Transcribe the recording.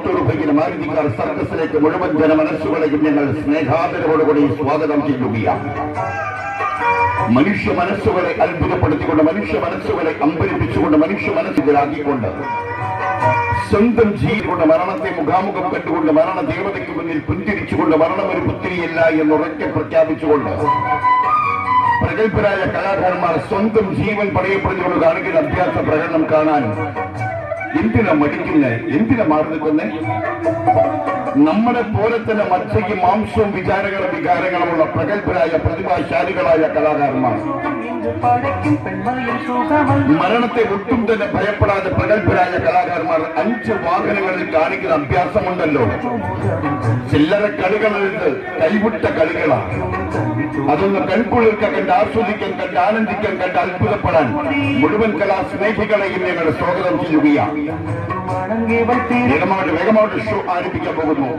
മറ്റൊരു മാരുതിക്കാർ സർക്കസിലേക്ക് മുഴുവൻ ജനമനസ്സുകളെയും ഞങ്ങൾ സ്നേഹാദരവോടുകൂടി സ്വാഗതം ചെയ്യുകയാണ്. മനുഷ്യ മനസ്സുകളെ അത്ഭുതപ്പെടുത്തിക്കൊണ്ട്, മനുഷ്യ മനസ്സുകളെ അമ്പരിപ്പിച്ചുകൊണ്ട്, മനുഷ്യ മനസ്സിലാക്കിക്കൊണ്ട്, സ്വന്തം ജീവികൊണ്ട് മരണത്തെ മുഖാമുഖം കണ്ടുകൊണ്ട്, മരണ ദേവതയ്ക്ക് മുന്നിൽ പുഞ്ചിരിച്ചുകൊണ്ട്, മരണം ഒരു പുത്തിരിയല്ല എന്നുറക്കെ പ്രഖ്യാപിച്ചുകൊണ്ട് പ്രഗത്ഭരായ കലാകാരന്മാർ സ്വന്തം ജീവൻ പടയപ്പെടുന്നുകൊണ്ട് കാണിക്കുന്ന അഭ്യാസ പ്രകടനം കാണാൻ എന്തിനാ മടിക്കുന്നത്? എന്തിനാ മാറി നിൽക്കുന്നത്? നമ്മളെ പോലെ തന്നെ മത്സ്യയ്ക്ക് മാംസവും വികാരങ്ങളുമുള്ള പ്രഗത്ഭരായ പ്രതിഭാശാലികളായ കലാകാരന്മാർ മരണത്തെ ഒട്ടും തന്നെ ഭയപ്പെടാതെ പ്രഗത്ഭരായ കലാകാരന്മാർ 5 വാഹനങ്ങളിൽ കാണിക്കുന്ന അഭ്യാസമുണ്ടല്ലോ. ചില്ലറ കളികളെടുത്ത് കൈവിട്ട കളികളാണ്. അതൊന്ന് കൺകുളിർക്ക കണ്ട് ആസ്വദിക്കാൻ, കണ്ട് ആനന്ദിക്കാൻ, കണ്ട് അത്ഭുതപ്പെടാൻ മുഴുവൻ കലാസ്നേഹികളെയും ഞങ്ങൾ സ്വാഗതം ചെയ്യുകയാണ്. വേഗമായിട്ട് ഷോ ആരംഭിക്കാൻ പോകുന്നു.